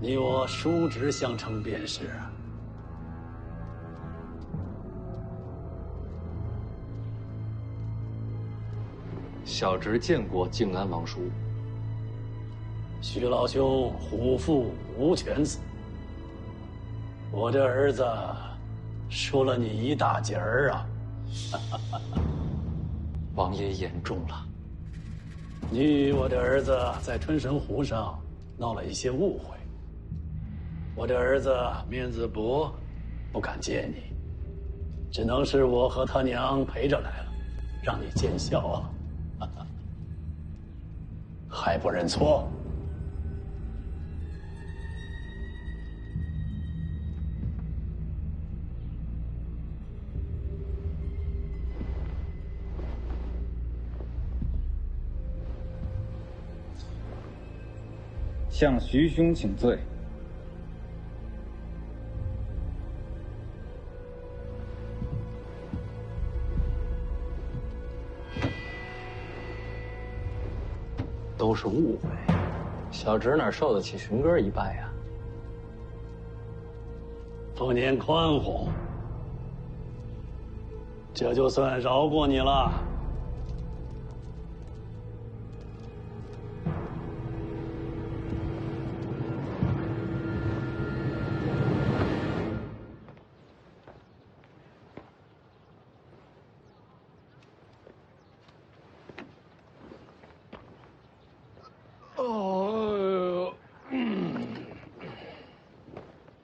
你我叔侄相称便是啊。小侄见过靖安王叔。徐老兄虎父无犬子，我这儿子输了你一大截儿啊！王爷言重了。你与我这儿子在春神湖上闹了一些误会，我这儿子面子薄，不敢见你，只能是我和他娘陪着来了，让你见笑啊！还不认错？向徐兄请罪。都是误会，小侄哪受得起荀哥一拜呀？丰年宽宏，这就算饶过你了。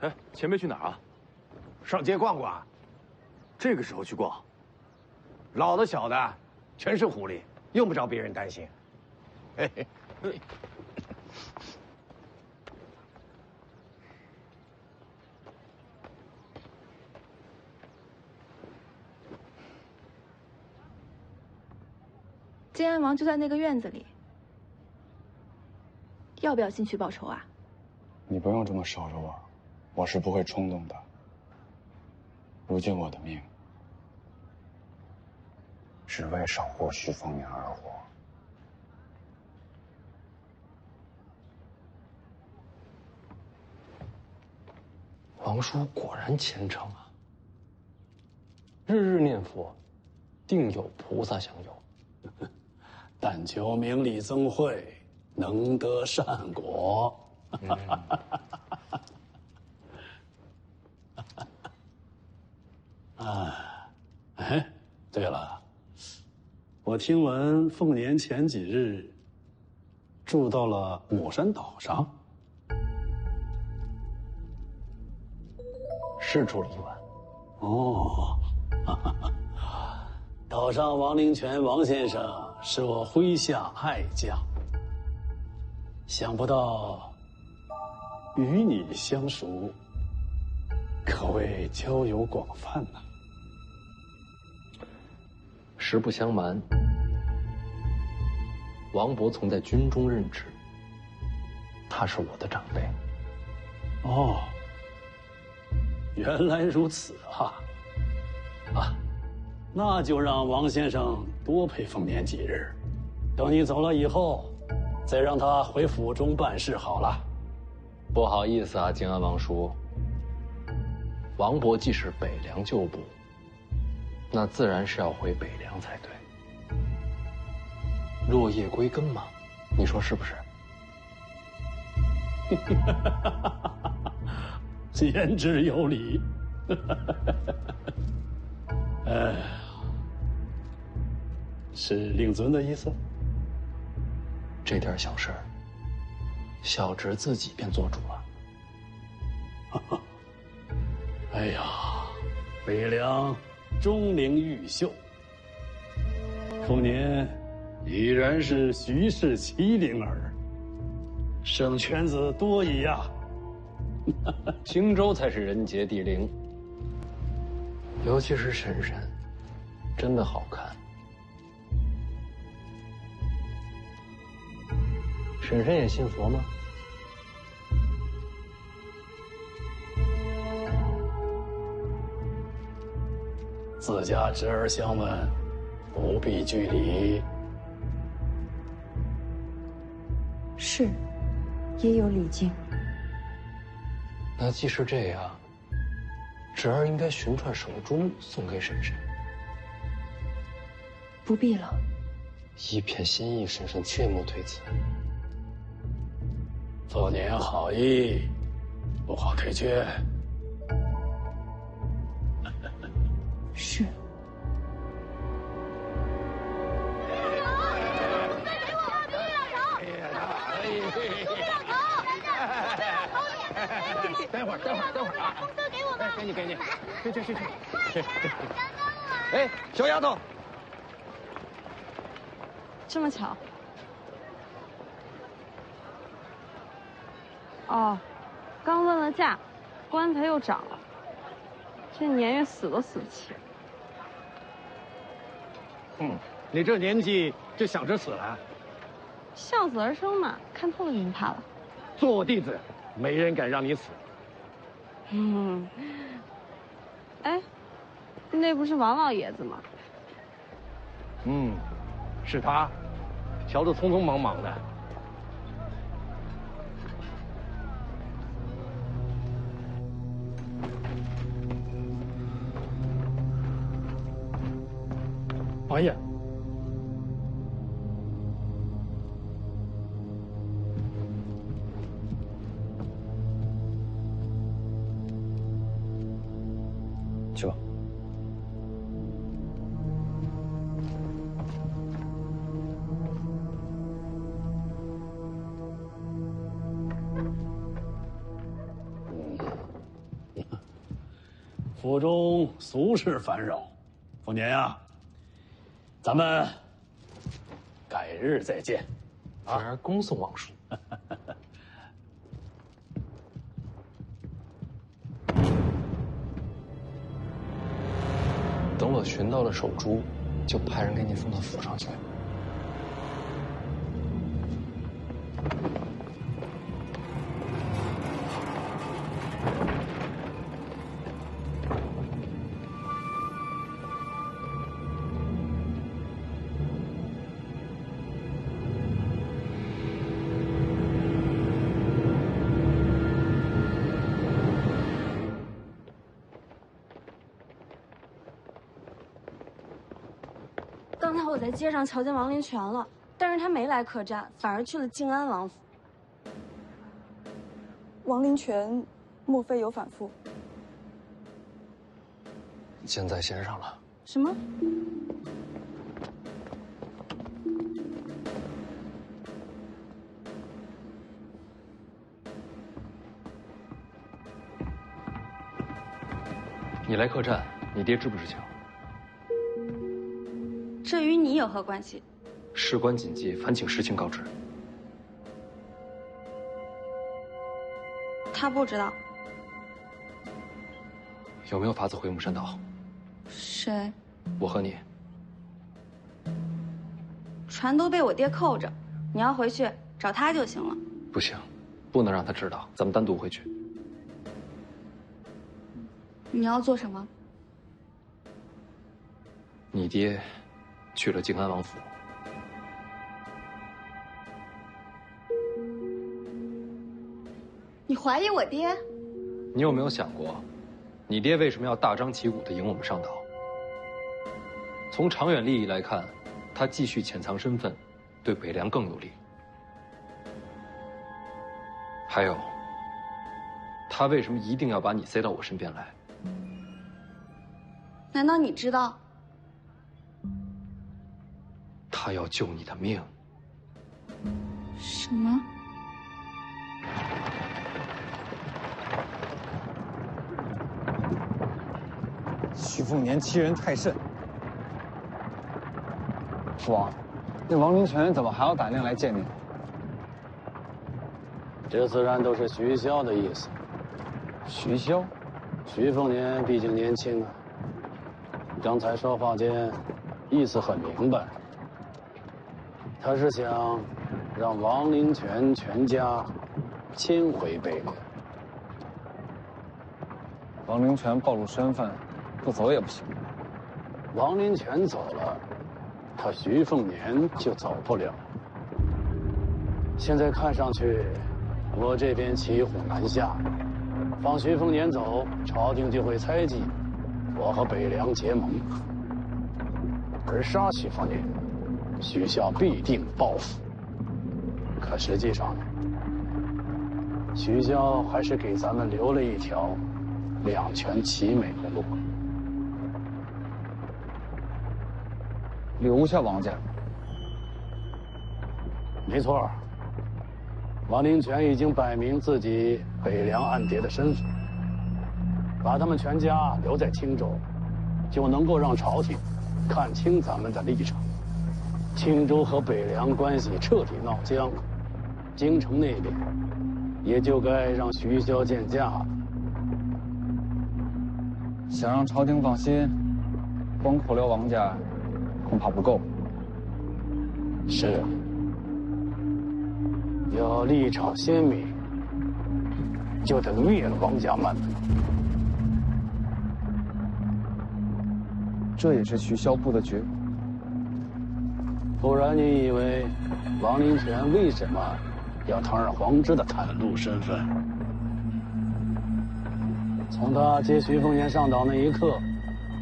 哎，前辈去哪儿啊？上街逛逛。这个时候去逛？老的小的，全是狐狸，用不着别人担心。嘿嘿。靖安王就在那个院子里，要不要进去报仇啊？你不用这么守着我，我是不会冲动的。如今我的命，只为守护徐丰年而活。王叔果然虔诚啊，日日念佛，定有菩萨相佑。但求明理增慧，能得善果。哎，对了，我听闻凤年前几日住到了抹山岛上，是住了一晚。哦，岛上王灵泉王先生是我麾下爱将，想不到与你相熟，可谓交友广泛呐。实不相瞒，王伯从在军中任职，他是我的长辈。哦，原来如此啊！那就让王先生多陪凤年几日，等你走了以后，再让他回府中办事好了。不好意思啊，靖安王叔，王伯既是北凉旧部，那自然是要回北凉才对。落叶归根嘛，你说是不是？言之有理。是令尊的意思？这点小事儿，小侄自己便做主了。哎呀，北凉钟灵毓秀，丰年已然是徐氏麒麟儿，生犬子多矣呀。荆州才是人杰地灵，尤其是婶婶，真的好看。婶婶也信佛吗？自家侄儿相问，不必拘礼。是，也有礼敬。那既是这样，侄儿应该寻串手珠送给婶婶。不必了。一片心意，婶婶切莫推辞。做年好意，不好推却。是。待会儿啊！红色给我们，给你，去。哎，小丫头，这么巧？哦，刚问了价，棺材又涨了，这年月死都死不起。你这年纪就想着死了？孝子而生嘛，看透了您怕了。做我弟子，没人敢让你死。哎，那不是王老爷子吗？是他，瞧得匆匆忙忙的。王爷，去吧。府中俗事烦扰，凤年呀，咱们改日再见。侄儿恭送王叔。等我寻到了手珠，就派人给你送到府上去。刚才我在街上瞧见王林泉了，但是他没来客栈，反而去了静安王府。王林泉，莫非有反复？箭在弦上了。什么？你来客栈，你爹知不知情？这与你有何关系？事关紧急，烦请实情告知。他不知道。有没有法子回母山岛？谁？我和你。船都被我爹扣着，你要回去找他就行了。不行，不能让他知道，咱们单独回去。你要做什么？你爹去了静安王府。你怀疑我爹？你有没有想过，你爹为什么要大张旗鼓地迎我们上岛？从长远利益来看，他继续潜藏身份，对北凉更有利。还有，他为什么一定要把你塞到我身边来？难道你知道？他要救你的命。什么？徐凤年欺人太甚。父王，那王林泉怎么还要打量来见您？这自然都是徐骁的意思。徐骁，徐凤年毕竟年轻啊，刚才说话间，意思很明白。他是想让王林泉全家迁回北凉。王林泉暴露身份，不走也不行。王林泉走了，他徐凤年就走不了。现在看上去，我这边骑虎难下，放徐凤年走，朝廷就会猜忌我和北凉结盟，而杀徐凤年，徐骁必定报复。可实际上呢，徐骁还是给咱们留了一条两全其美的路。留下王家。没错，王灵泉已经摆明自己北凉暗谍的身份，把他们全家留在青州，就能够让朝廷看清咱们的立场。青州和北凉关系彻底闹僵，京城那边也就该让徐骁见驾了。想让朝廷放心，光扣留王家恐怕不够。是，要立场鲜明，就得灭了王家满门。这也是徐骁布的局。不然你以为王灵泉为什么要堂而皇之的袒露身份？从他接徐凤年上岛那一刻，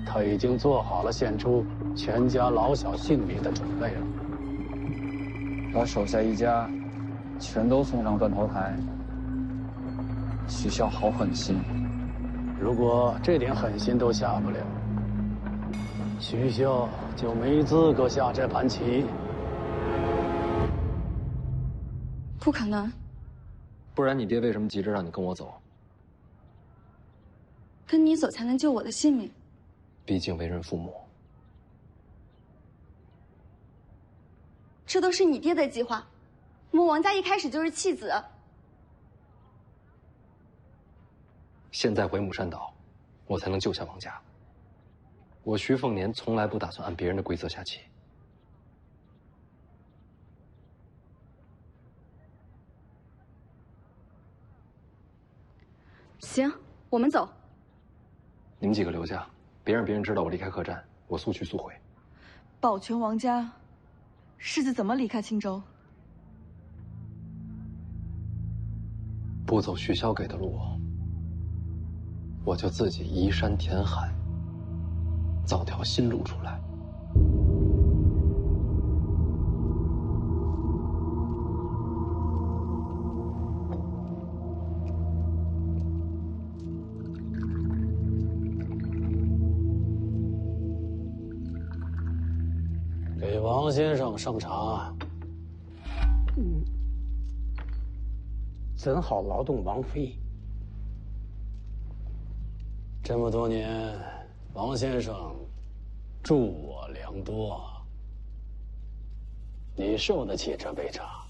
他已经做好了献出全家老小性命的准备了。把手下一家全都送上断头台，徐骁好狠心。如果这点狠心都下不了，徐骁就没资格下这盘棋。不可能。不然你爹为什么急着让你跟我走？跟你走才能救我的性命。毕竟为人父母。这都是你爹的计划，我们王家一开始就是弃子。现在回母山岛，我才能救下王家。我徐凤年从来不打算按别人的规则下棋。行，我们走。你们几个留下，别让别人知道我离开客栈，我速去速回。保全王家，世子怎么离开青州？不走徐骁给的路，我就自己移山填海，造条新路出来。给王先生上茶。怎好劳动王妃？这么多年，王先生助我良多，你受得起这杯茶？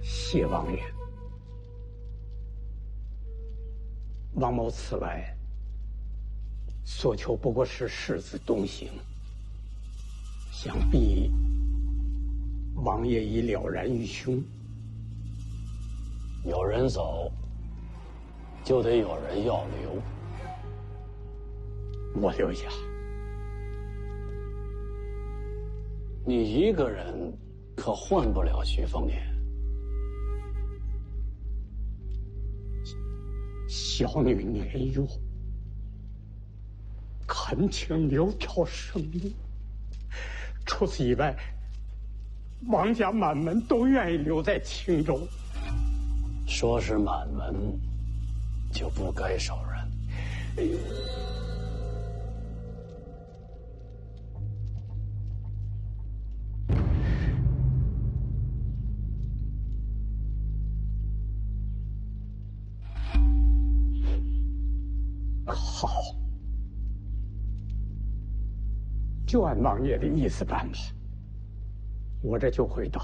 谢王爷，王某此来所求不过是世子东行，想必王爷已了然于胸。有人走，就得有人要留。我留下。你一个人可换不了徐凤年。小女年幼，恳请留条生路。除此以外，王家满门都愿意留在青州。说是满门，就不该手软。哎呦！好，就按王爷的意思办吧。我这就回岛，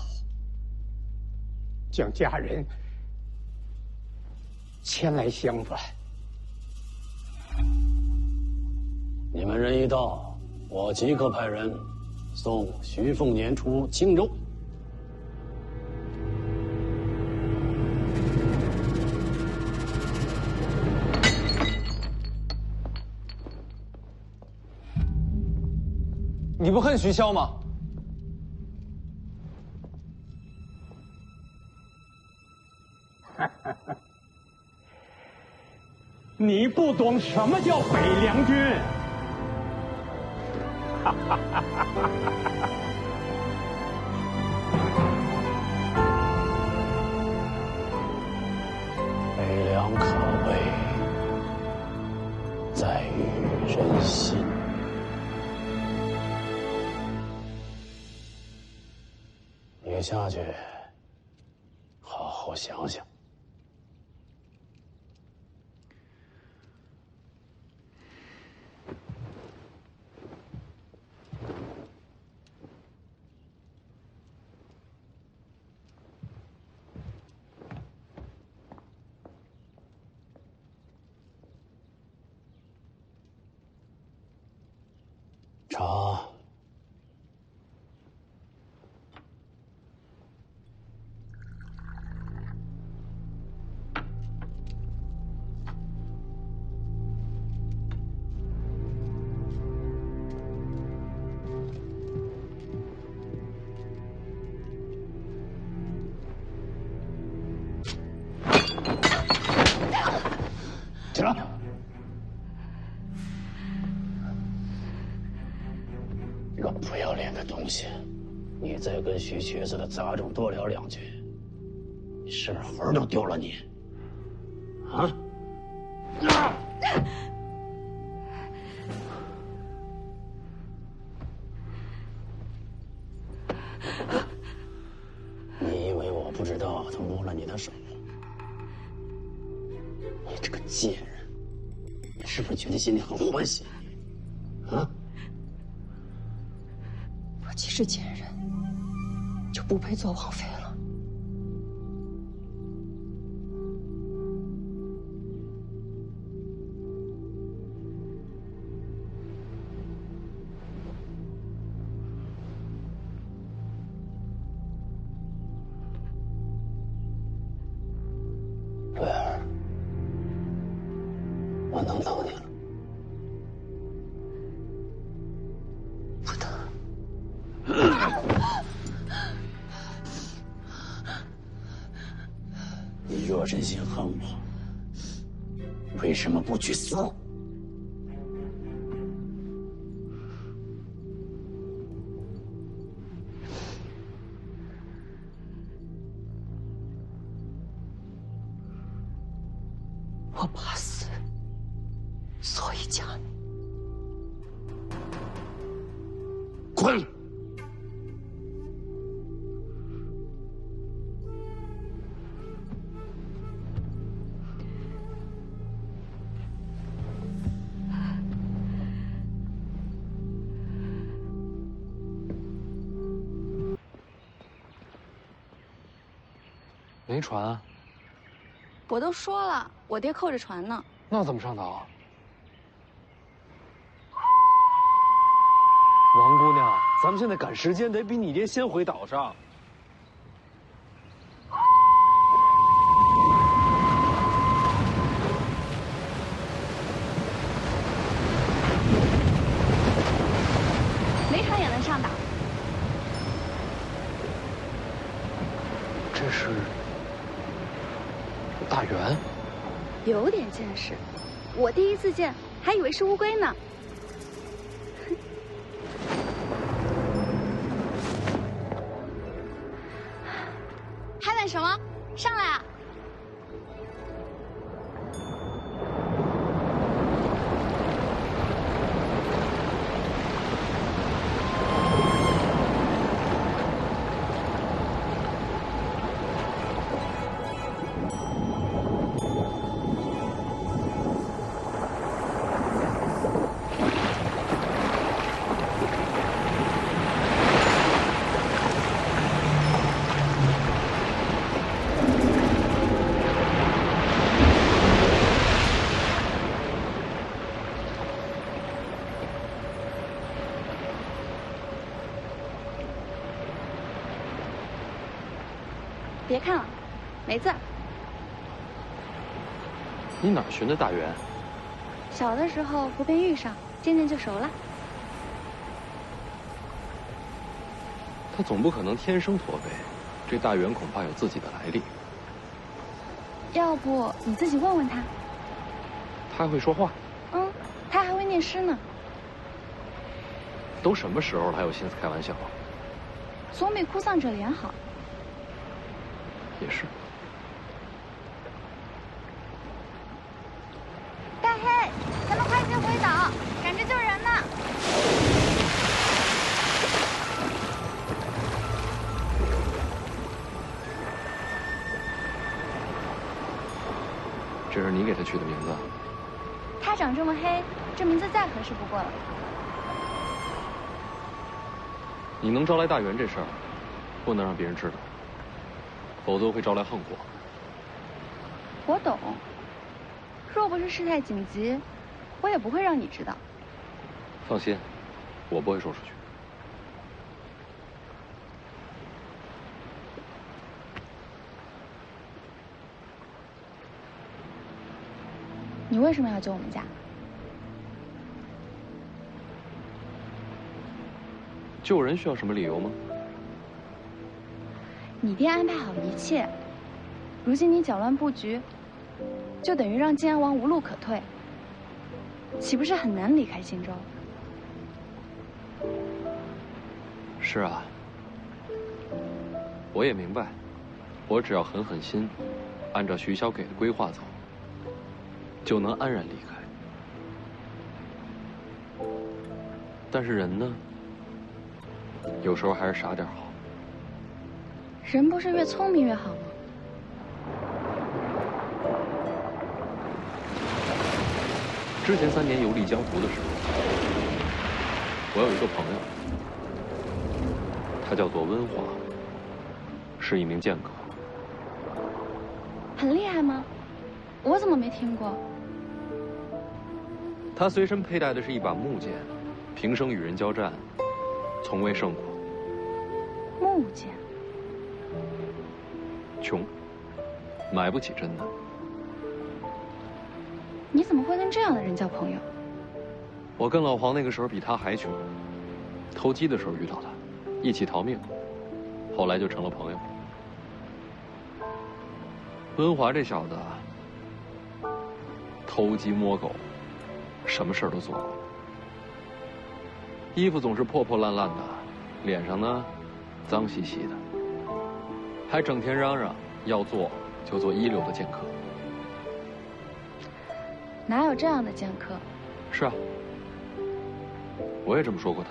将家人前来相伴。你们人一到，我即刻派人送徐凤年出青州。你不恨徐骁吗？你不懂什么叫北凉军。北凉可畏，在于人心。你下去，好好想想。茶。起来！这个不要脸的东西，你再跟徐瘸子的杂种多聊两句，你是不是魂都丢了你？啊！你以为我不知道他摸了你的手？你这个贱人，你是不是觉得心里很欢喜？啊？我既是贱人，就不配做王妃了。瑞儿，我能等你了。不等。你若真心恨我，为什么不去死？我怕死，所以嫁你。滚！没船啊？我都说了，我爹扣着船呢。那怎么上岛啊？王姑娘，咱们现在赶时间，得比你爹先回岛上。没船也能上岛。这是大员，有点见识，我第一次见还以为是乌龟呢。还等什么？上来啊！别看了，没字儿。你哪儿学的大圆？小的时候湖边遇上，渐渐就熟了。他总不可能天生驼背，这大圆恐怕有自己的来历。要不你自己问问他。他还会说话？嗯，他还会念诗呢。都什么时候了，还有心思开玩笑？总比哭丧着脸好。也是。大黑，咱们快些回岛，赶着救人呢。这是你给他取的名字？他长这么黑，这名字再合适不过了。你能招来大圆这事儿，不能让别人知道，否则会招来横祸。我懂，若不是事态紧急，我也不会让你知道。放心，我不会说出去。你为什么要救我们家？救人需要什么理由吗？你爹安排好一切，如今你搅乱布局，就等于让靖安王无路可退，岂不是很难离开荆州？是啊，我也明白，我只要狠狠心，按照徐骁给的规划走，就能安然离开。但是人呢，有时候还是傻点好。人不是越聪明越好吗？之前3年游历江湖的时候，我有一个朋友，他叫做温华，是一名剑客。很厉害吗？我怎么没听过？他随身佩戴的是一把木剑，平生与人交战，从未胜过。木剑。穷，买不起真的。你怎么会跟这样的人交朋友？我跟老黄那个时候比他还穷，偷鸡的时候遇到他，一起逃命，后来就成了朋友。温华这小子，偷鸡摸狗，什么事儿都做过，衣服总是破破烂烂的，脸上呢，脏兮兮的。还整天嚷嚷要做就做一流的剑客。哪有这样的剑客？是啊，我也这么说过他。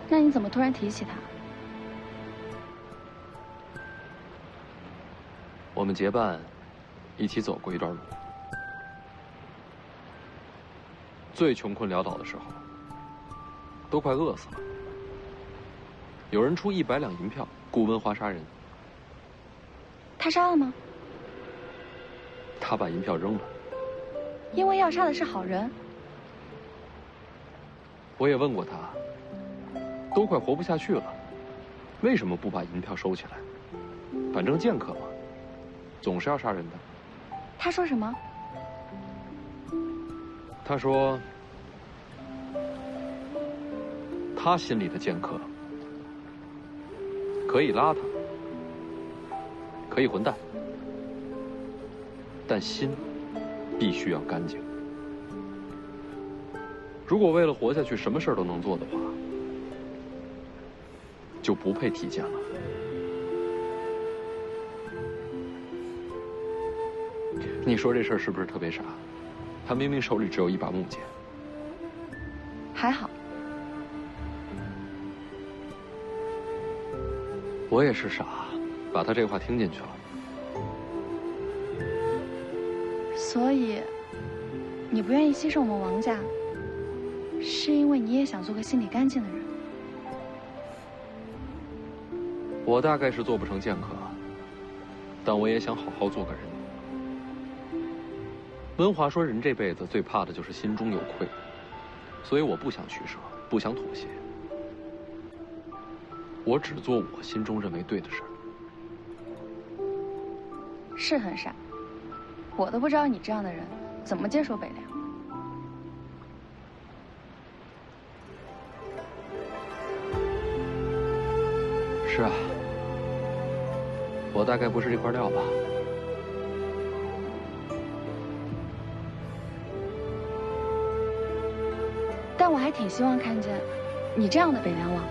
那你怎么突然提起他？我们结伴一起走过一段路，最穷困潦倒的时候，都快饿死了。有人出100两银票雇温华杀人，他杀了吗？他把银票扔了。因为要杀的是好人。我也问过他，都快活不下去了，为什么不把银票收起来？反正剑客嘛，总是要杀人的。他说什么？他说，他心里的剑客可以邋遢，可以混蛋，但心必须要干净。如果为了活下去什么事儿都能做的话，就不配提剑了。你说这事儿是不是特别傻？他明明手里只有一把木剑。还好。我也是傻，把他这话听进去了。所以，你不愿意牺牲我们王家，是因为你也想做个心里干净的人。我大概是做不成剑客，但我也想好好做个人。温华说，人这辈子最怕的就是心中有愧，所以我不想取舍，不想妥协。我只做我心中认为对的事儿。是很傻，我都不知道你这样的人怎么接手北凉。是啊，我大概不是这块料吧。但我还挺希望看见你这样的北凉王，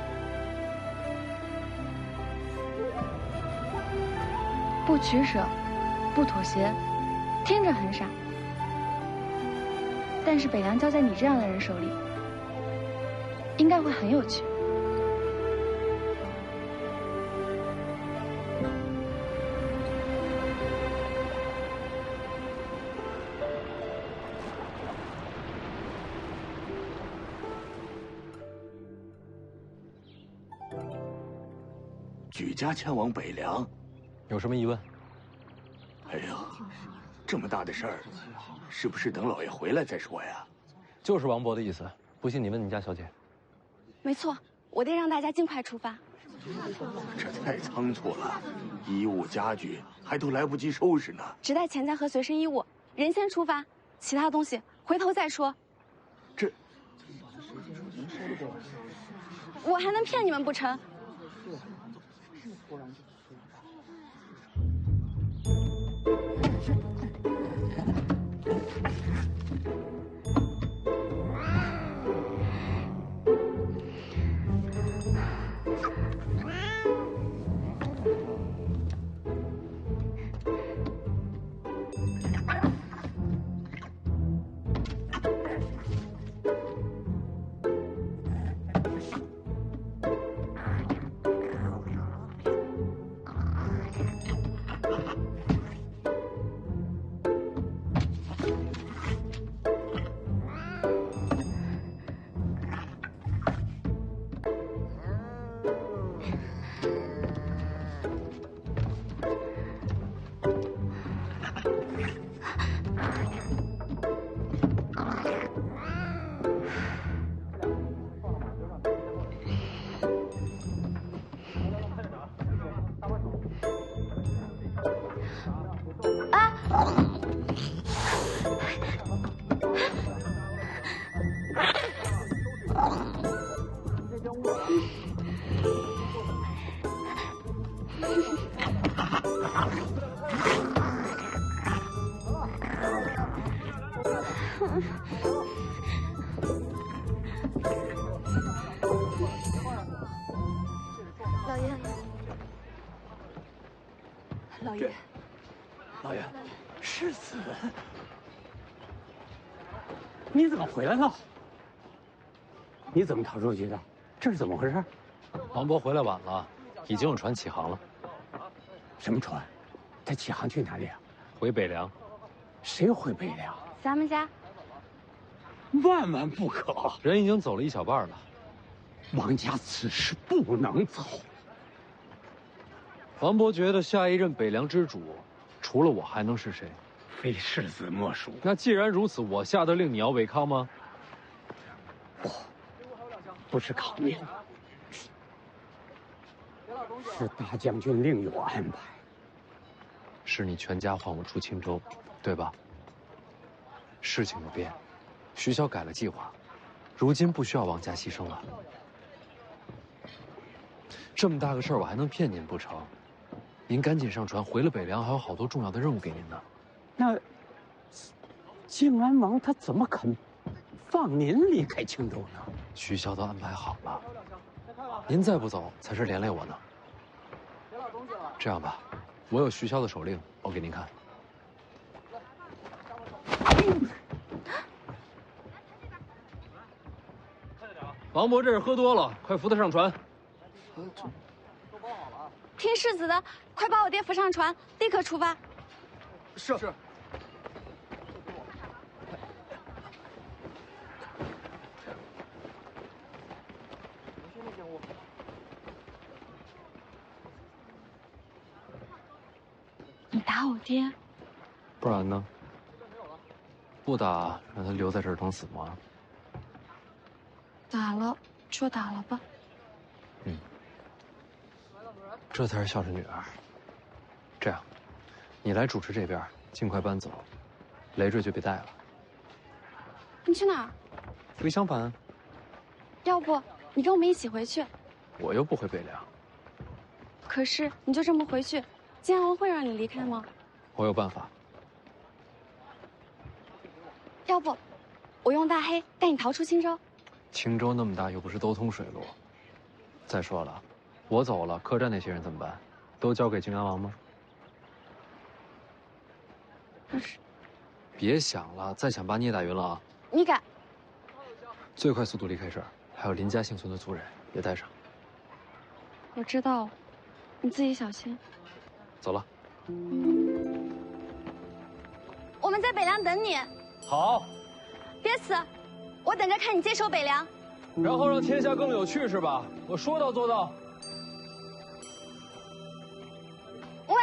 不取舍，不妥协，听着很傻，但是北凉交在你这样的人手里，应该会很有趣。举家迁往北凉，有什么疑问？哎呀，这么大的事儿，是不是等老爷回来再说呀？就是王伯的意思。不信你问你家小姐。没错，我爹让大家尽快出发。这太仓促了，衣物家具还都来不及收拾呢。只带钱财和随身衣物，人先出发，其他东西回头再说。这，我还能骗你们不成？老爷，世子，你怎么回来了？你怎么逃出去的？这是怎么回事？王伯回来晚了，已经有船起航了。什么船？他起航去哪里啊？回北凉。谁回北凉？咱们家。万万不可！人已经走了一小半了。王家此事不能走。王伯觉得下一任北凉之主，除了我还能是谁？非世子莫属。那既然如此，我下的令你要违抗吗？不是抗命，是大将军另有安排。是你全家换我出青州，对吧？事情有变，徐骁改了计划，如今不需要王家牺牲了。这么大个事儿，我还能骗您不成？您赶紧上船，回了北凉，还有好多重要的任务给您呢。那靖安王他怎么肯放您离开青州呢？徐骁都安排好了，您再不走，才是连累我呢。这样吧，我有徐骁的手令，我给您看。王伯这是喝多了，快扶他上船。听世子的，快把我爹扶上船，立刻出发。是。你打我爹？不然呢？不打，让他留在这儿等死吗？打了就打了吧。这才是孝顺女儿。这样，你来主持这边，尽快搬走，累赘就别带了。你去哪儿？回襄樊。要不你跟我们一起回去？我又不回北凉。可是你就这么回去，金安王会让你离开吗？我有办法。要不，我用大黑带你逃出青州。青州那么大，又不是都通水路。再说了，我走了，客栈那些人怎么办？都交给靖安王吗？可是，别想了，再想把你也打晕了啊！你敢？最快速度离开这儿，还有林家幸存的族人也带上。我知道了，你自己小心。走了。我们在北凉等你。好。别死，我等着看你接手北凉。然后让天下更有趣是吧？我说到做到。喂，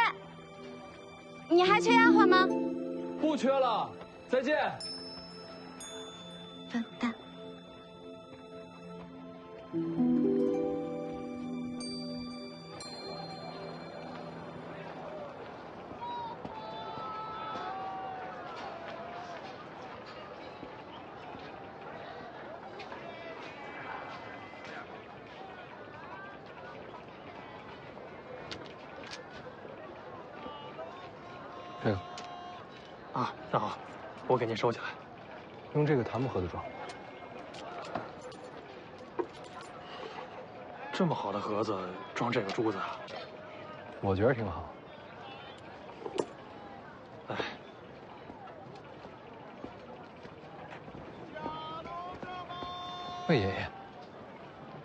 你还缺丫鬟吗？不缺了，再见。笨蛋。这个。啊，那好，我给您收起来。用这个檀木盒子装。这么好的盒子装这个珠子啊？我觉得挺好。哎，魏爷爷，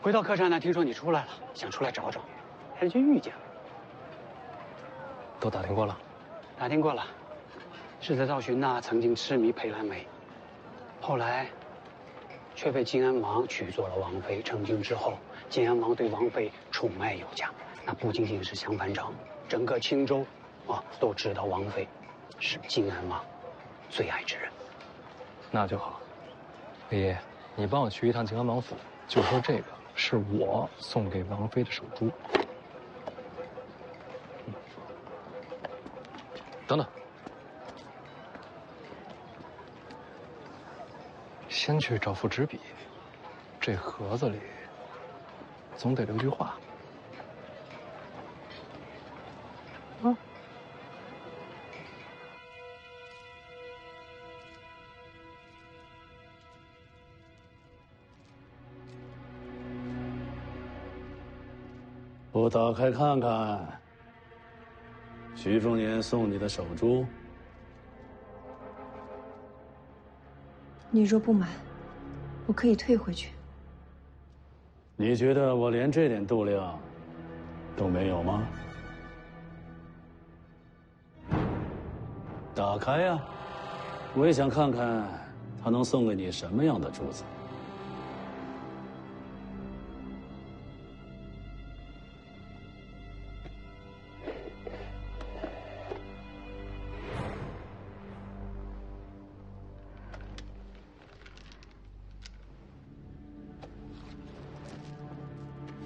回到客栈呢，听说你出来了，想出来找找，还就遇见了。都打听过了？打听过了。世子赵寻呐，曾经痴迷裴兰梅，后来却被靖安王娶做了王妃。成亲之后，靖安王对王妃宠爱有加，那不仅仅是襄樊城，整个青州啊都知道王妃是靖安王最爱之人。那就好。魏爷，你帮我去一趟靖安王府，就说这个是我送给王妃的手珠。等等。先去找副纸笔，这盒子里总得留句话。啊！不打开看看，徐凤年送你的手珠。你若不买，我可以退回去。你觉得我连这点度量都没有吗？打开呀，我也想看看他能送给你什么样的珠子。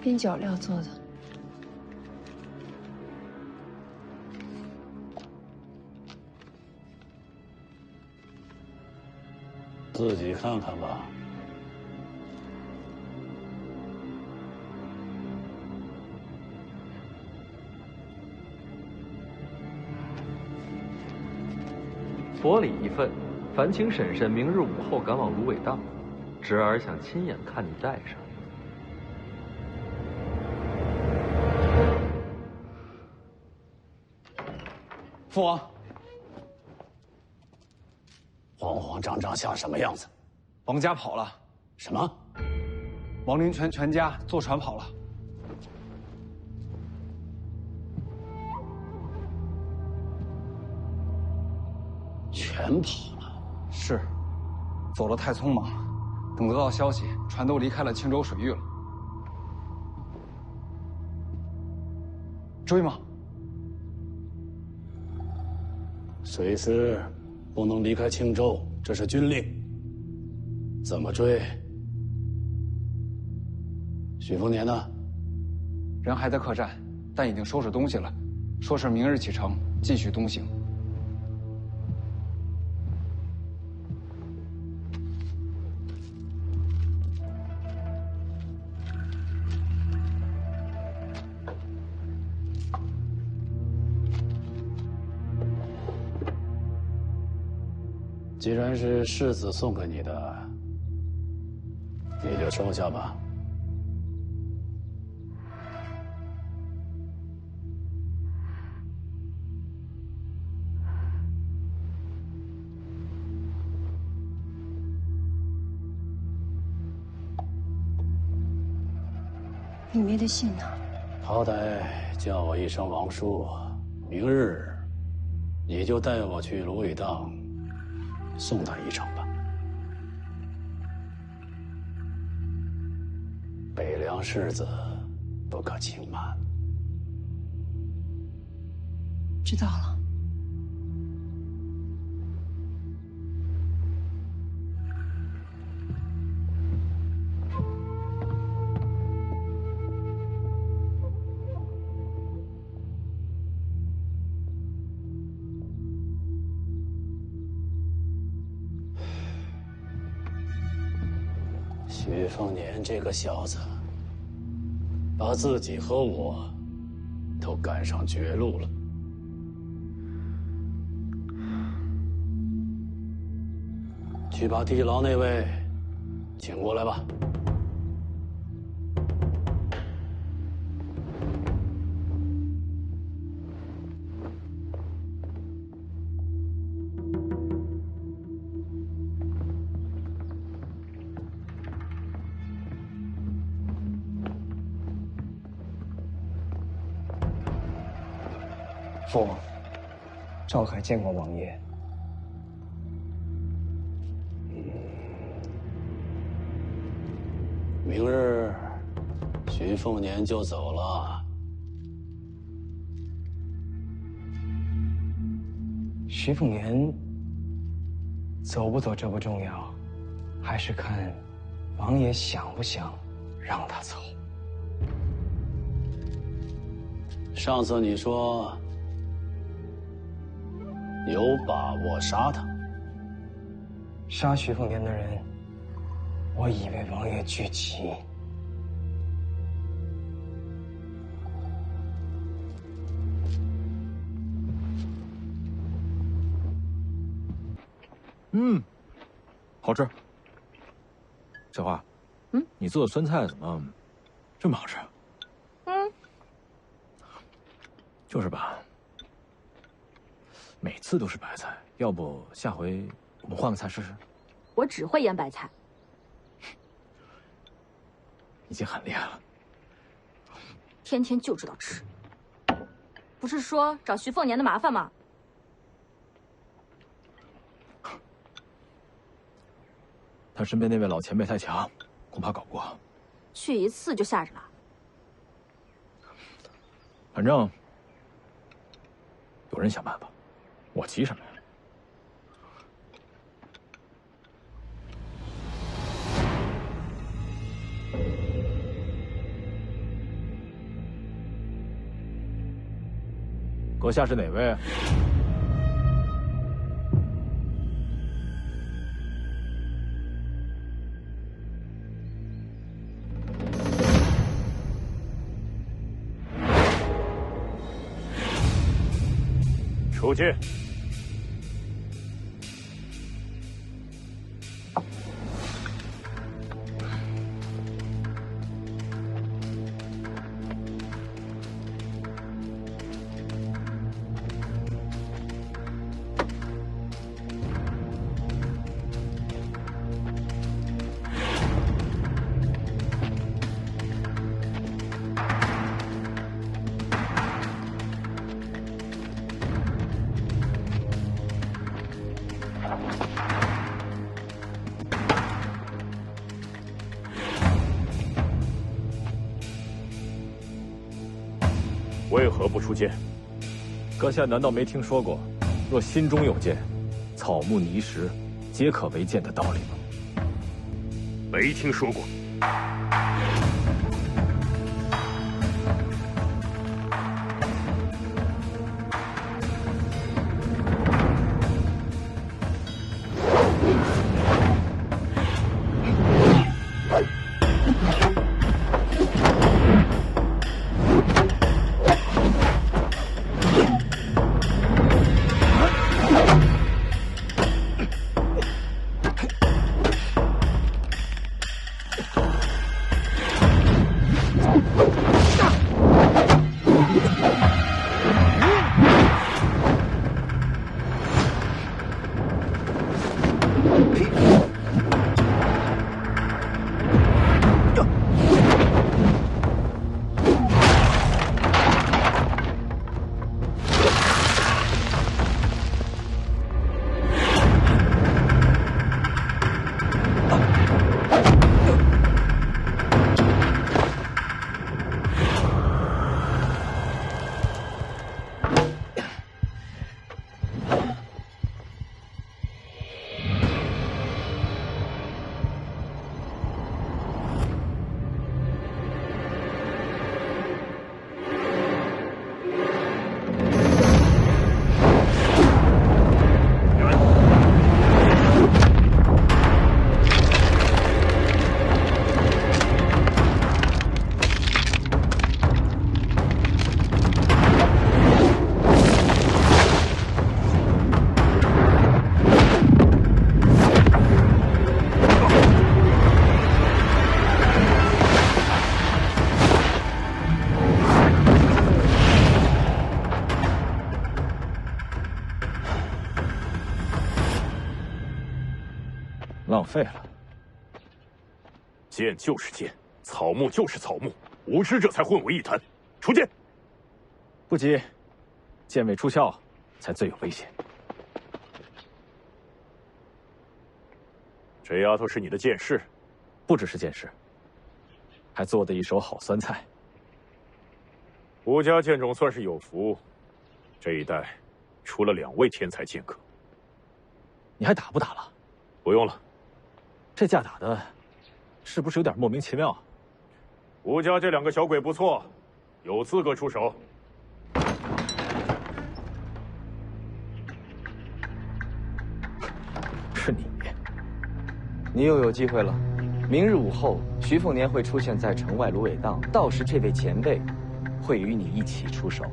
边角料做的，自己看看吧。薄礼一份，烦请婶婶明日午后赶往芦苇荡，侄儿想亲眼看你戴上。父王，慌慌张张像什么样子？王家跑了。什么？王林全全家坐船跑了。全跑了？是，走得太匆忙，等得到消息，船都离开了青州水域了。追吗？水师不能离开青州，这是军令。怎么追？许丰年呢？人还在客栈，但已经收拾东西了，说是明日启程，继续东行。既然是世子送给你的，你就收下吧。里面的信呢？好歹叫我一声王叔，明日你就带我去芦苇荡送他一程吧。北凉世子不可轻慢。知道了。徐凤年这个小子，把自己和我都赶上绝路了。去把地牢那位请过来吧。父王，赵海见过王爷。明日，徐凤年就走了。徐凤年走不走这不重要，还是看王爷想不想让他走。上次你说有把握杀他，杀徐凤年的人，我以为王爷惧其。好吃。小花，你做的酸菜怎么这么好吃？就是吧，每次都是白菜，要不下回我们换个菜试试？我只会腌白菜，已经很厉害了。天天就知道吃。不是说找徐凤年的麻烦吗？他身边那位老前辈太强，恐怕搞不过。去一次就吓着了。反正有人想办法，我急什么呀？阁下是哪位？出去。为何不出剑？阁下难道没听说过，若心中有剑，草木泥石皆可为剑的道理吗？没听说过。费了。剑就是剑，草木就是草木，无知者才混为一谈。出剑！不急，剑未出鞘，才最有危险。这丫头是你的剑士，不只是剑士，还做的一手好酸菜。吴家剑种算是有福，这一代出了2位天才剑客。你还打不打了？不用了。这架打的，是不是有点莫名其妙？吴家这2个小鬼不错，有资格出手。是你。你又有机会了。明日午后，徐凤年会出现在城外芦苇荡，到时这位前辈会与你一起出手。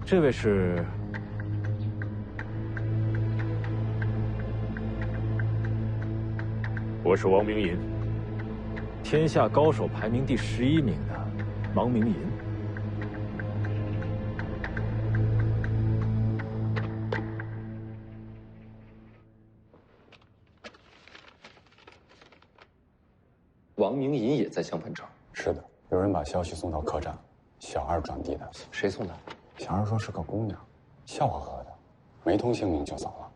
这位是？我是王明银，天下高手排名第11名的王明银。王明银也在相反城。是的，有人把消息送到客栈，小二转递的。谁送的？小二说是个姑娘，笑呵呵的，没通姓名就走了。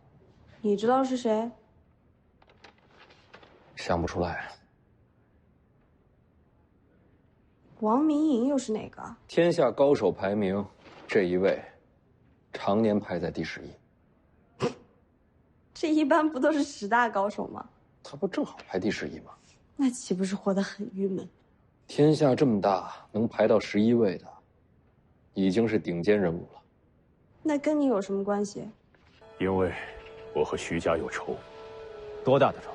你知道是谁？想不出来。王明银又是哪个？天下高手排名，这一位，常年排在第11。这一般不都是10大高手吗？他不正好排第11吗？那岂不是活得很郁闷？天下这么大，能排到11位的，已经是顶尖人物了。那跟你有什么关系？因为我和徐家有仇。多大的仇？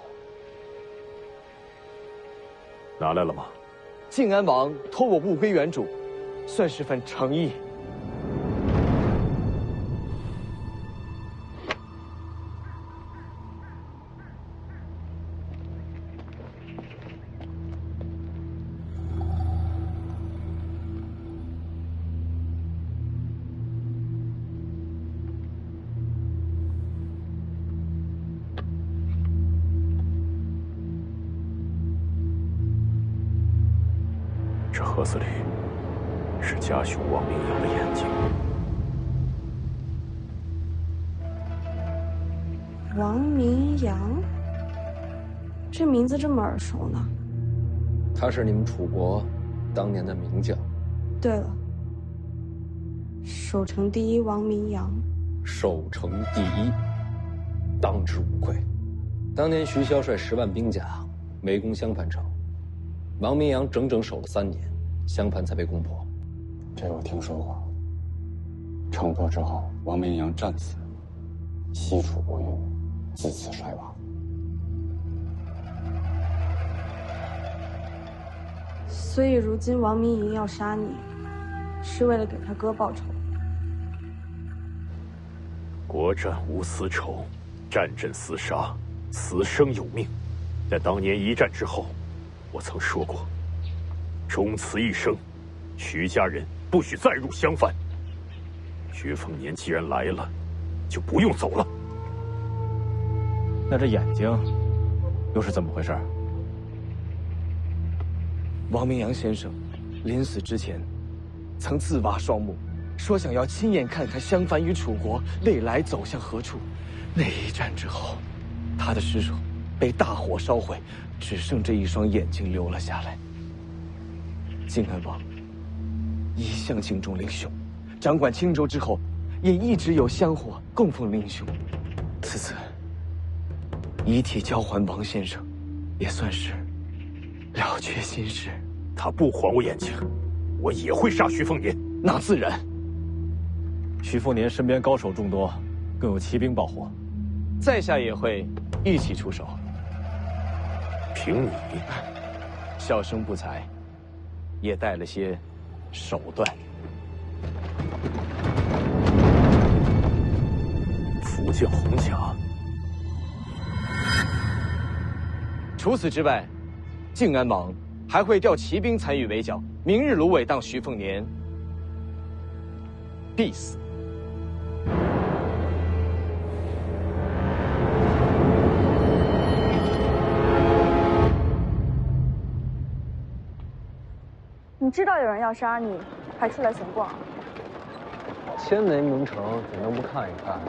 拿来了吗？靖安王托我物归原主，算是份诚意。这盒子里是家兄王明阳的眼睛。王明阳，这名字这么耳熟呢？他是你们楚国当年的名将。对了，守城第1王明阳。守城第1，当之无愧。当年徐骁率10万兵甲围攻襄樊城，王明阳整整守了3年，襄樊才被攻破。这我听说过。城破之后，王明阳战死，西楚不遇，自此衰亡。所以如今王明银要杀你，是为了给他哥报仇。国战无私仇，战阵厮杀，死生有命。在当年1战之后，我曾说过，终此一生，徐家人不许再入襄樊。徐凤年既然来了，就不用走了。那这眼睛又是怎么回事？王明阳先生临死之前，曾自挖双目，说想要亲眼看看襄樊与楚国未来走向何处。那一战之后，他的尸首被大火烧毁，只剩这一双眼睛留了下来。靖安王一向敬重灵兄，掌管青州之后，也一直有香火供奉灵兄。此次遗体交还王先生，也算是了却心事。他不还我眼睛，我也会杀徐凤年。那自然。徐凤年身边高手众多，更有骑兵保护，在下也会一起出手。凭你，小生不才，也带了些手段。福建红甲。除此之外，靖安王还会调骑兵参与围剿。明日芦苇荡徐凤年必死。知道有人要杀你，还出来闲逛？千雷名城怎么能不看一看？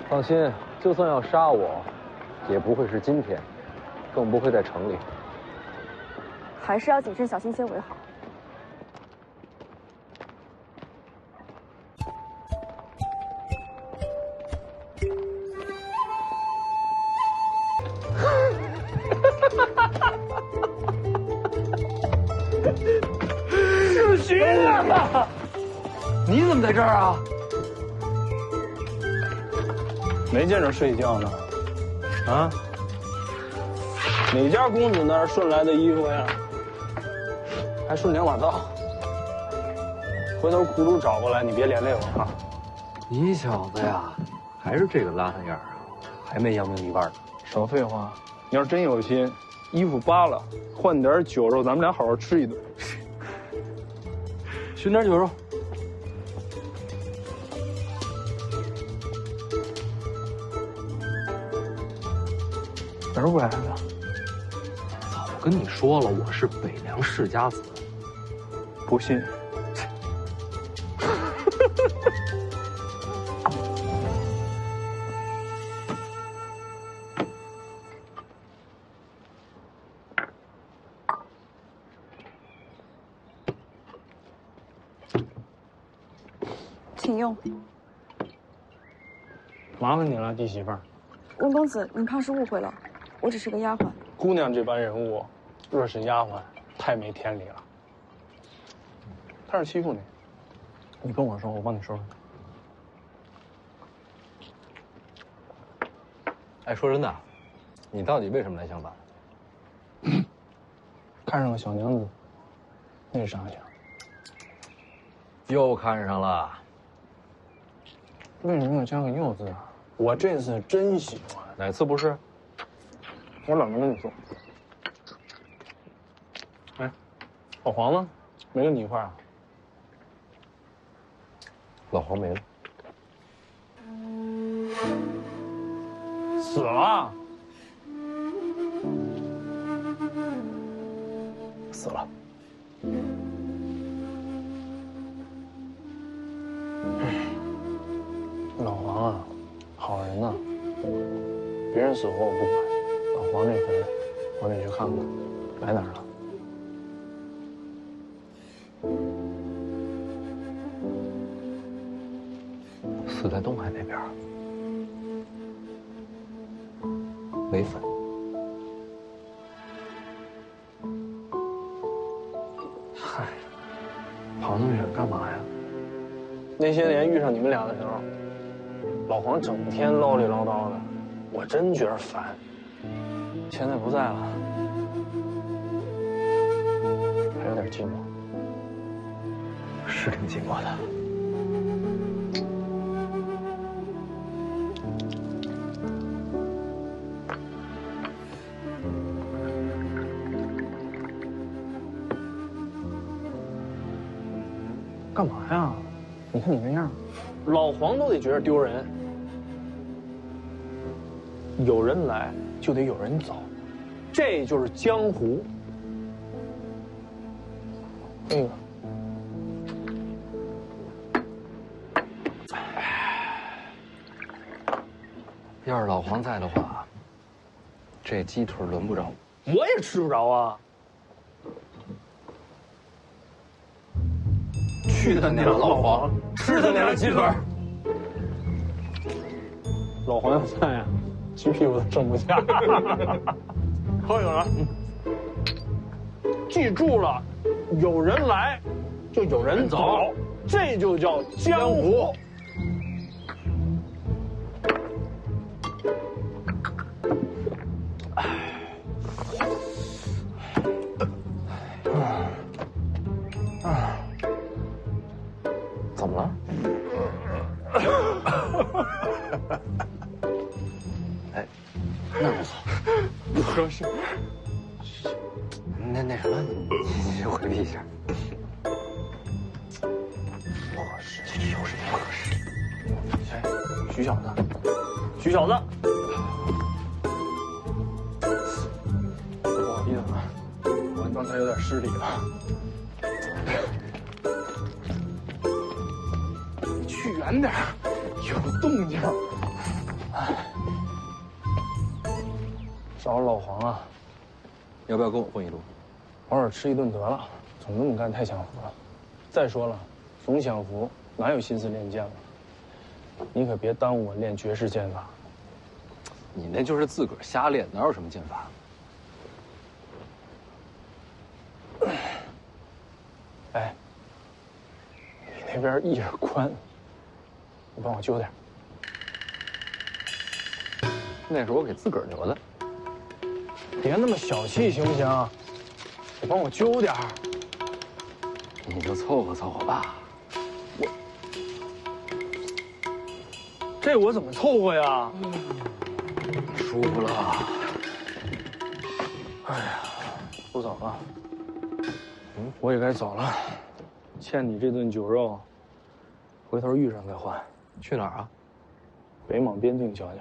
放心，就算要杀我，也不会是今天，更不会在城里。还是要谨慎小心些为好。是徐啊！你怎么在这儿啊？没见着睡觉呢。啊？哪家公子那儿顺来的衣服呀？还顺2把刀。回头苦主找过来，你别连累我啊。你小子呀，还是这个邋遢样啊，还没扬名立万呢。少废话！你要是真有心，衣服扒了，换点酒肉，咱们俩好好吃一顿。寻点酒肉。哪儿过来的？早跟你说了，我是北凉世家子。不信。请用。麻烦你了，弟媳妇儿。温公子，你怕是误会了，我只是个丫鬟。姑娘这般人物，若是丫鬟，太没天理了。他是欺负你，你跟我说，我帮你收拾。哎，说真的，你到底为什么来相反？看上个小娘子，那是啥想？又看上了。为什么要加个又字啊？我这次真喜欢。哪次不是？我懒得跟你说。哎，老黄呢？没跟你一块儿啊？老黄没了。死了？死了。老黄啊，好人呐，别人死活我不管，老黄这回我得去看看，来哪儿了？死在东海那边，没坟。嗨，跑那么远干嘛呀？那些年遇上你们俩的时候，老黄整天唠里唠叨的，我真觉得烦。现在不在了，还有点寂寞。是挺寂寞的。干嘛呀？你看你那样，老黄都得觉得丢人。有人来就得有人走，这就是江湖。那个，要是老黄在的话，这鸡腿轮不着我也吃不着啊。去他娘老黄，吃他娘的鸡腿！老黄要在呀，鸡屁股都剩不下。喝酒了，记住了，有人来就有人走，这就叫江湖。怎么了？哎，那不错，不合适。那什么，你先回避一下。不合适，有什么不合适？哎，徐小子，徐小子，不好意思啊，我刚才有点失礼了。你去远点，有动静。找老黄啊，要不要跟我混一路？偶尔吃一顿得了，总这么干太享福了。再说了，总享福哪有心思练剑了？你可别耽误我练绝世剑法。你那就是自个儿瞎练，哪有什么剑法？哎，你那边一耳宽，你帮我揪点。那是我给自个儿留的。别那么小气行不行？你帮我揪点儿。你就凑合凑合吧。这我怎么凑合呀？输了。哎呀，不早了。我也该走了。欠你这顿酒肉，回头遇上再还。去哪儿啊？北莽边境瞧瞧。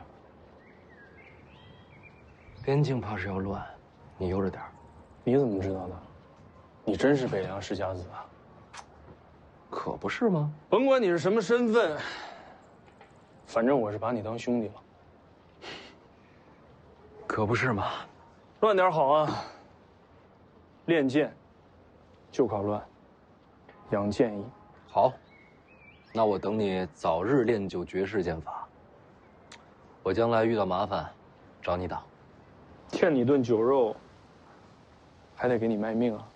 边境怕是要乱，你悠着点儿。你怎么知道的？你真是北凉世家子啊？可不是吗？甭管你是什么身份，反正我是把你当兄弟了。可不是吗？乱点好啊。练剑就靠乱，养剑意。好，那我等你早日练就绝世剑法。我将来遇到麻烦，找你挡。欠你顿酒肉，还得给你卖命啊！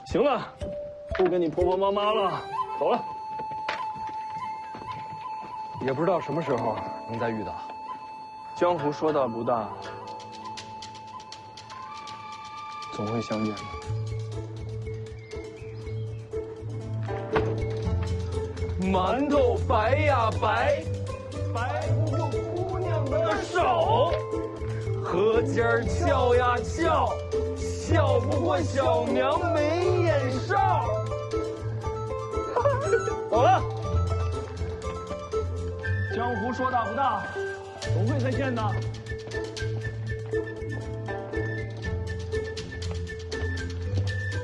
行了，不跟你婆婆妈妈了，走了。也不知道什么时候能再遇到。江湖说大不大，总会相见的。馒头白呀白，白不过姑娘的手；河尖翘呀翘，翘不过小娘没眼哨。走了。江湖说大不大，总会再见的。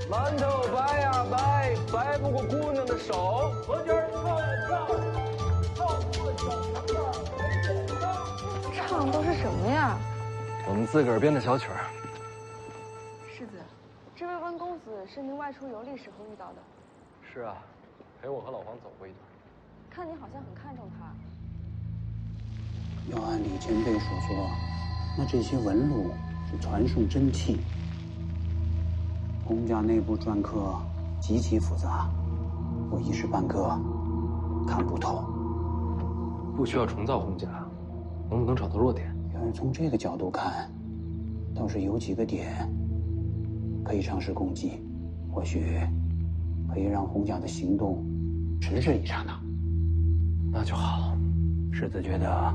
馒头白呀白，白不过姑娘的手；河尖翘呀翘，翘不过小娘的没眼哨。唱的都是什么呀？我们自个儿编的小曲儿。世子，这位温公子是您外出游历时候遇到的。是啊，陪我和老黄走过一段。看你好像很看重他。要按李前辈所说，那这些纹路是传送真气。洪家内部篆刻极其复杂，我一时半刻看不透。不需要重造洪家，能不能找到弱点？要是从这个角度看，倒是有几个点可以尝试攻击，或许可以让洪家的行动迟滞一刹那。那就好。世子觉得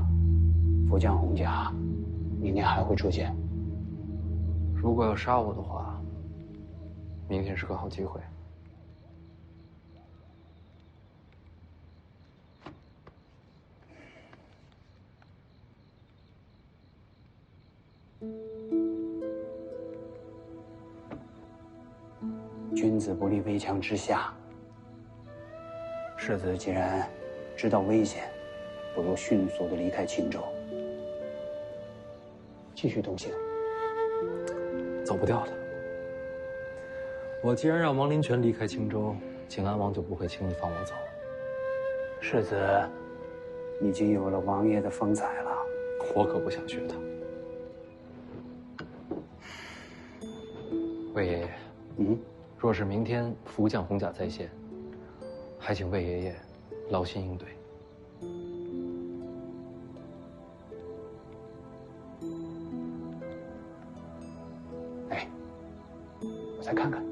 福将洪家明天还会出现。如果要杀我的话，明天是个好机会。君子不立危墙之下。世子既然知道危险，不如迅速的离开青州，继续东行。走不掉的。我既然让王林泉离开青州，景安王就不会轻易放我走。世子已经有了王爷的风采了，我可不想学他。魏爷爷，若是明天福将洪甲在线，还请魏爷爷劳心应对。哎，我再看看。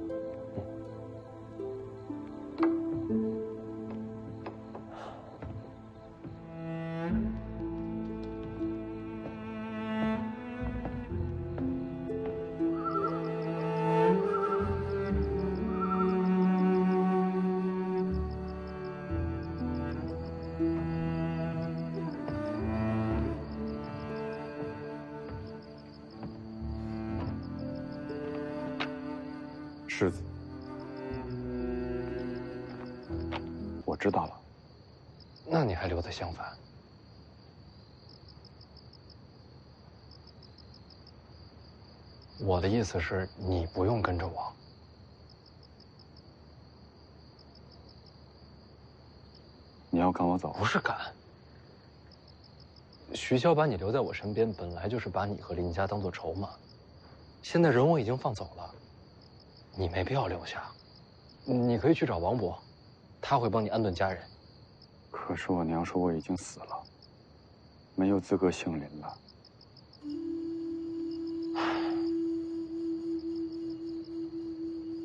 世子，我知道了。那你还留在襄樊？我的意思是，你不用跟着我。你要赶我走？不是赶。徐骁把你留在我身边，本来就是把你和林家当做筹码。现在人我已经放走了，你没必要留下。你可以去找王伯，他会帮你安顿家人。可是我娘说我已经死了，没有资格姓林了。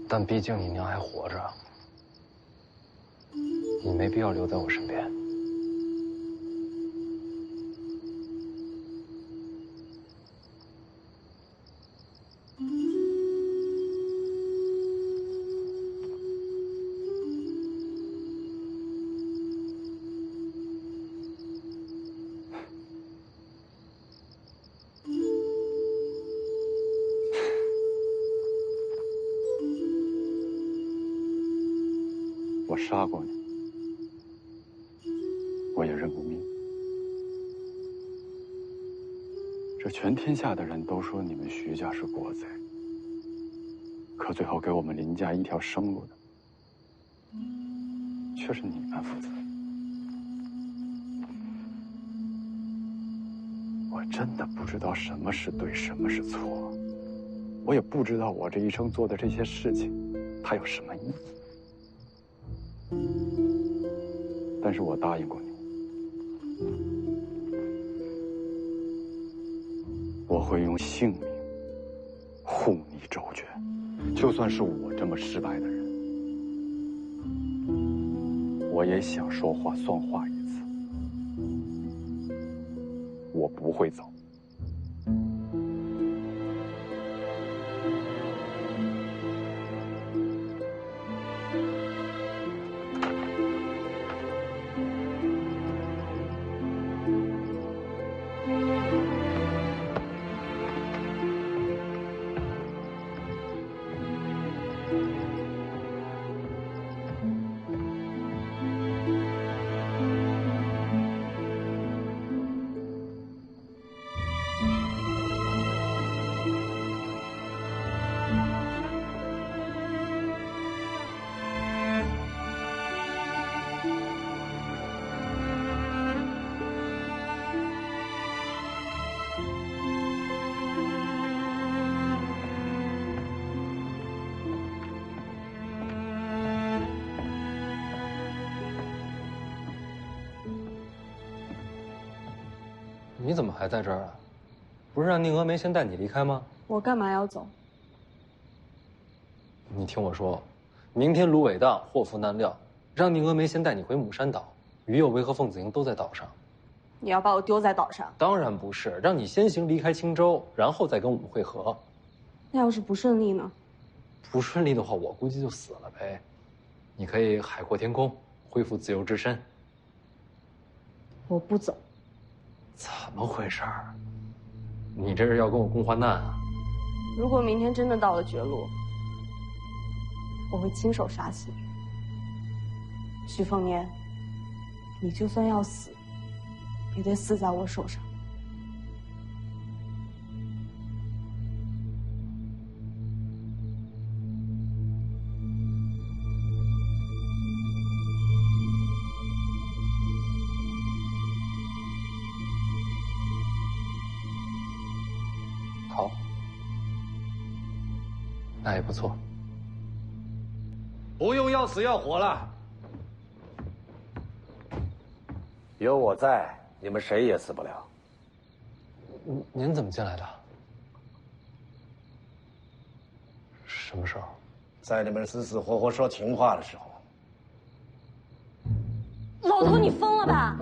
但毕竟你娘还活着，你没必要留在我身边。我杀过你，我也认过命。这全天下的人都说你们徐家是国贼，可最后给我们林家一条生路的，却是你们父子。我真的不知道什么是对，什么是错，我也不知道我这一生做的这些事情，它有什么意义。但是我答应过你，我会用性命护你周全，就算是我这么失败的人，我也想说话算话一次，我不会走。你怎么还在这儿啊？不是让宁峨眉先带你离开吗？我干嘛要走？你听我说，明天芦苇荡，祸福难料，让宁峨眉先带你回母山岛，于右为和凤子营都在岛上。你要把我丢在岛上？当然不是，让你先行离开青州，然后再跟我们会合。那要是不顺利呢？不顺利的话，我估计就死了呗。你可以海阔天空，恢复自由之身。我不走。怎么回事儿？你这是要跟我共患难啊？如果明天真的到了绝路，我会亲手杀死你。徐凤年，你就算要死，也得死在我手上。好，那也不错。不用要死要活了，有我在，你们谁也死不了。您怎么进来的？什么时候？在你们死死活活说情话的时候。老头，你疯了吧？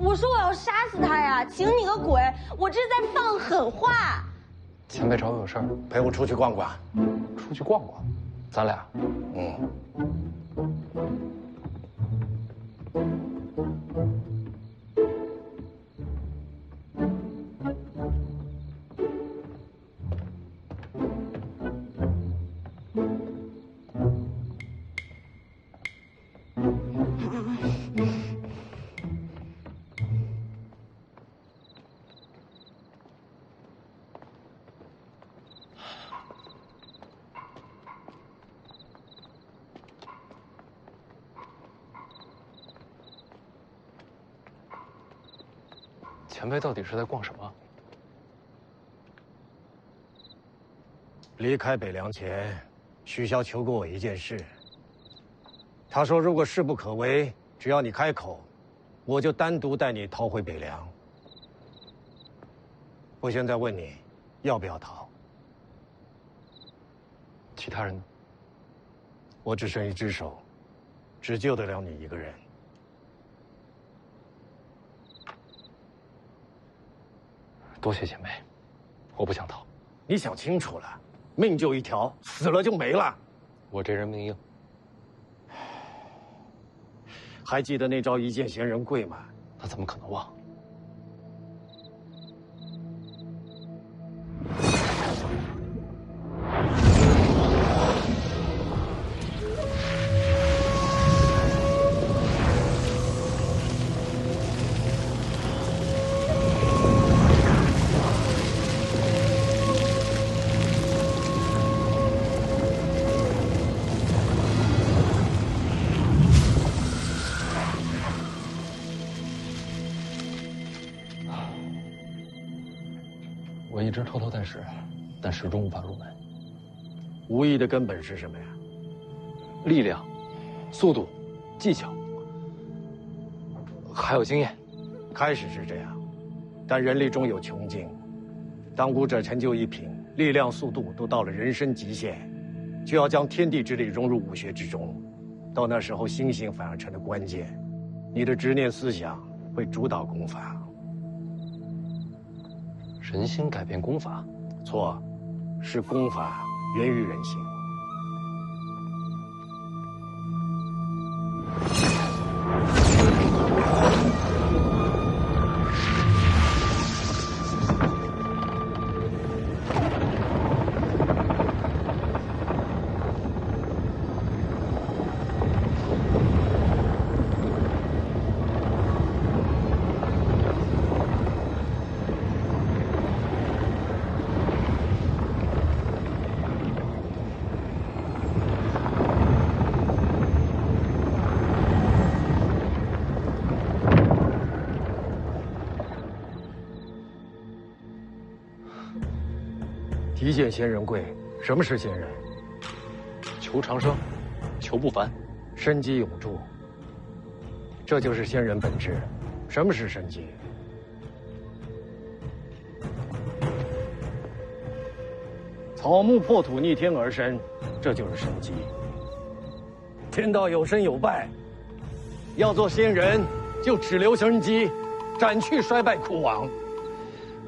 我说我要杀死他呀！请你个鬼！我这是在放狠话。前辈找我有事儿，陪我出去逛逛。出去逛逛，咱俩。前辈到底是在逛什么？离开北凉前，徐骁求过我一件事。他说，如果事不可为，只要你开口，我就单独带你逃回北凉。我现在问你，要不要逃？其他人呢？我只剩一只手，只救得了你一个人。多谢前辈，我不想逃。你想清楚了，命就一条，死了就没了。我这人命硬。还记得那招一剑仙人跪吗？那怎么可能忘？我一直偷偷带使，但始终无法入门。无意的根本是什么呀？力量、速度、技巧，还有经验。开始是这样，但人力终有穷尽。当武者成就一品，力量、速度都到了人生极限，就要将天地之力融入武学之中。到那时候，心性反而成了关键。你的执念思想会主导功法。人心改变功法？错，是功法源于人心。一剑仙人跪，什么是仙人？求长生，求不凡，生机永驻。这就是仙人本质。什么是生机？草木破土，逆天而生，这就是生机。天道有生有败，要做仙人，就只留生机，斩去衰败枯亡。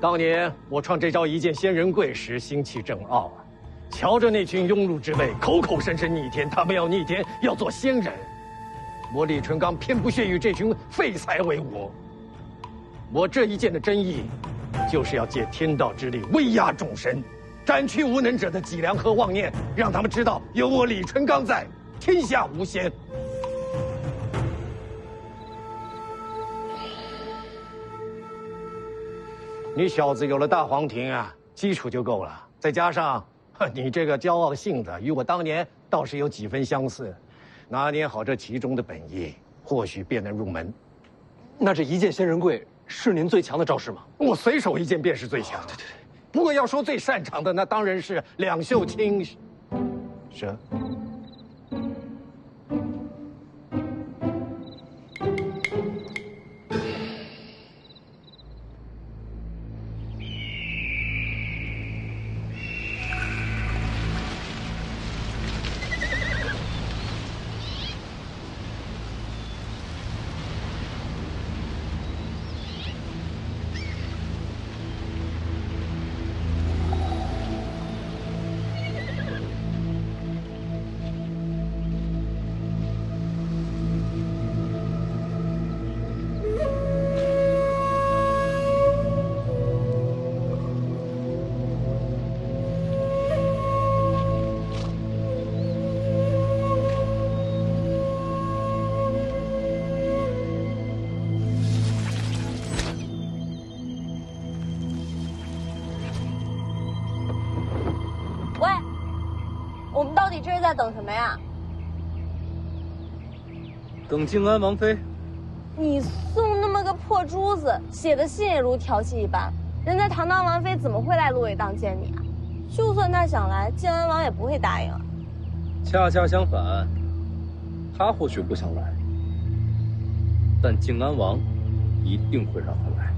当年我创这招一剑仙人跪时，心气正傲啊！瞧着那群庸碌之辈，口口声声逆天，他们要逆天，要做仙人。我李淳罡偏不屑与这群废材为伍。我这一剑的真意，就是要借天道之力威压众生，斩去无能者的脊梁和妄念，让他们知道有我李淳罡在，天下无仙。你小子有了大黄庭啊，基础就够了。再加上你这个骄傲的性子，与我当年倒是有几分相似。拿捏好这其中的本意，或许便能入门。那这一剑仙人跪是您最强的招式吗？我随手一剑便是最强。对。不过要说最擅长的，那当然是两袖清蛇。这是在等什么呀？等静安王妃。你送那么个破破珠子，写的信也如调戏一般。人家堂堂王妃怎么会来芦苇荡见你啊？就算他想来，靖安王也不会答应啊。恰恰相反，他或许不想来，但靖安王一定会让他来。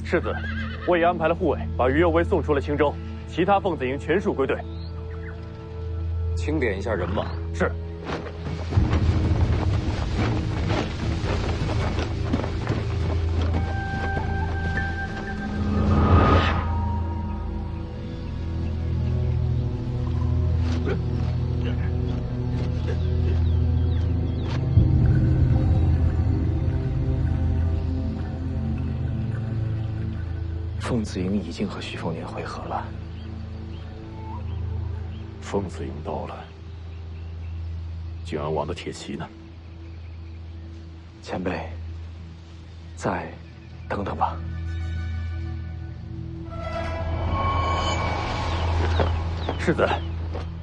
世子，我已安排了护卫，把于右卫送出了青州，其他奉子营全数归队。清点一下人马。是。凤子营已经和徐凤年会合了。凤子营到了，靖安王的铁骑呢？前辈，再等等吧。世子，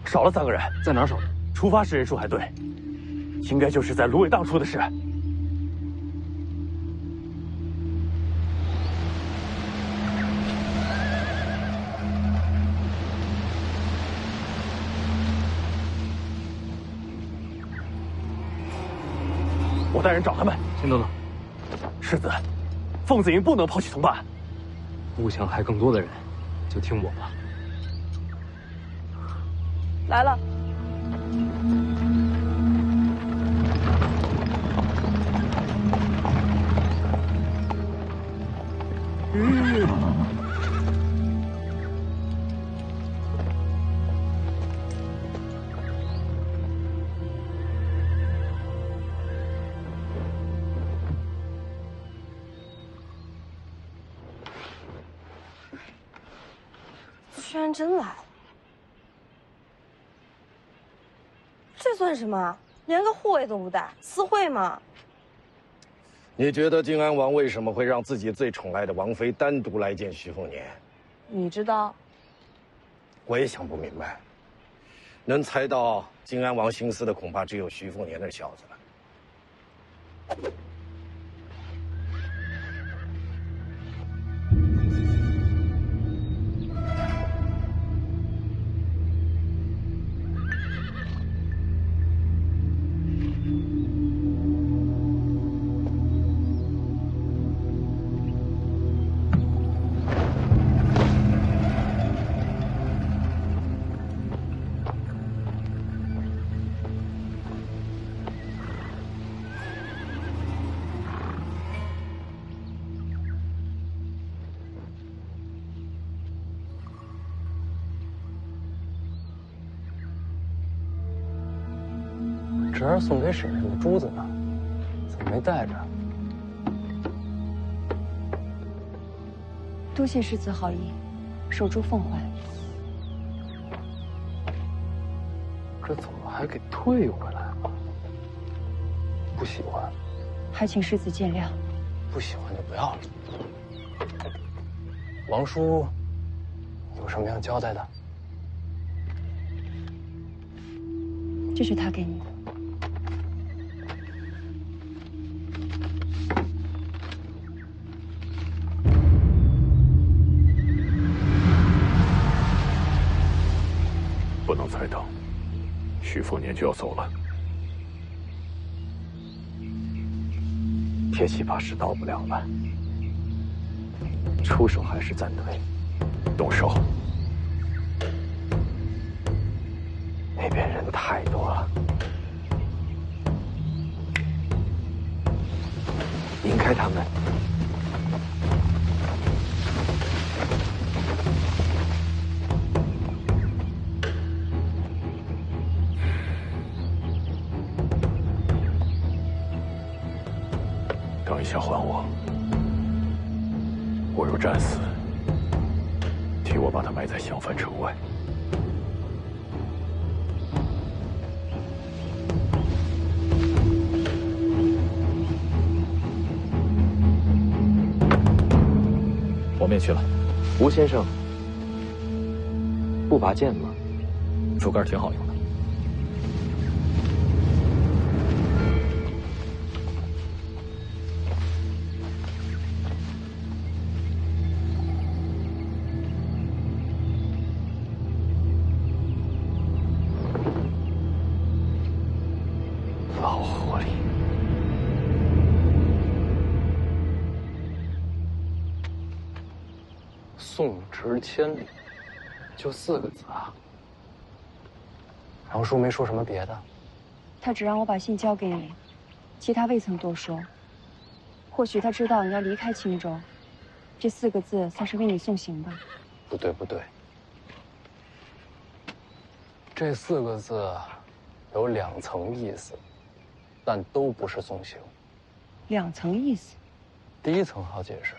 少了3个人，在哪儿少？出发时人数还对，应该就是在芦苇荡出的事。我带人找他们。先等等。世子，凤子营不能抛弃同伴。不想害更多的人，就听我吧。来了。居然真来了，这算什么？连个护卫都不带，私会吗？你觉得靖安王为什么会让自己最宠爱的王妃单独来见徐凤年？你知道？我也想不明白。能猜到靖安王心思的，恐怕只有徐凤年那小子了。侄儿送给婶婶的珠子呢？怎么没带着？多谢世子好意，守珠奉还。这怎么还给退回来了？不喜欢，还请世子见谅。不喜欢就不要了。王叔有什么要交代的？这是他给你的。不能再等，徐凤年就要走了。铁骑怕是到不了了，出手还是暂退？动手。那边人太多了，开他们。等一下还我，我若战死，替我把他埋在襄樊城外。我们也去了。吴先生，不拔剑吗？竹竿挺好用的。老狐狸。宋值千里，就4个字啊。杨叔没说什么别的，他只让我把信交给你，其他未曾多说。或许他知道你要离开青州，这4个字算是为你送行吧。不对不对，这4个字有2层意思，但都不是送行。2层意思。第1层好解释。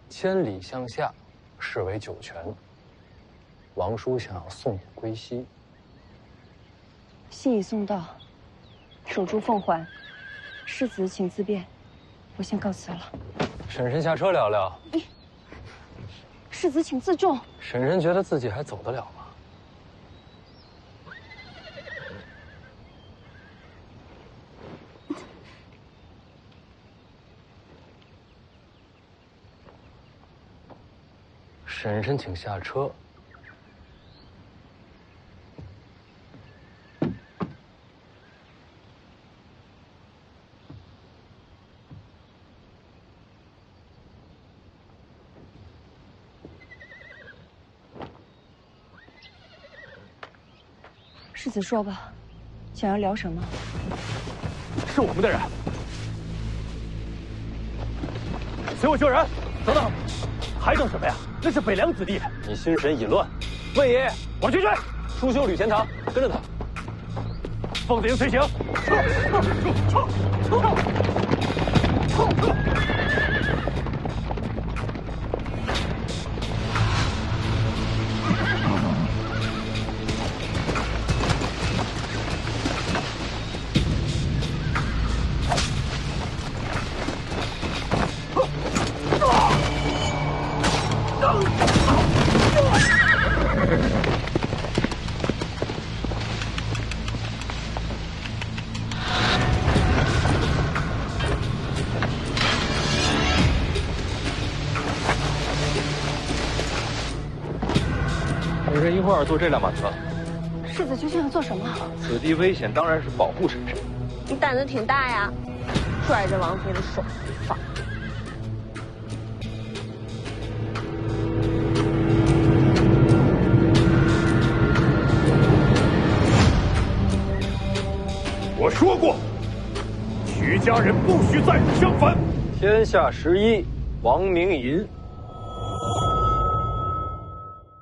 千里向下，视为九泉。王叔想要送你归西。信已送到，守住凤环，世子请自便，我先告辞了。婶婶下车聊聊。世子请自重。婶婶觉得自己还走得了吗？婶婶，请下车。世子说吧，想要聊什么？是我们的人，随我救人！等等，还等什么呀？那是北凉子弟。你心神已乱。魏爷，我去追。书修吕钱塘，跟着他。凤子营随行。婶婶一会儿坐这辆马车。世子究竟要做什么？此地危险，当然是保护婶婶。你胆子挺大呀，拽着王妃的手不放。我说过，徐家人不许再入襄樊。天下11，王明银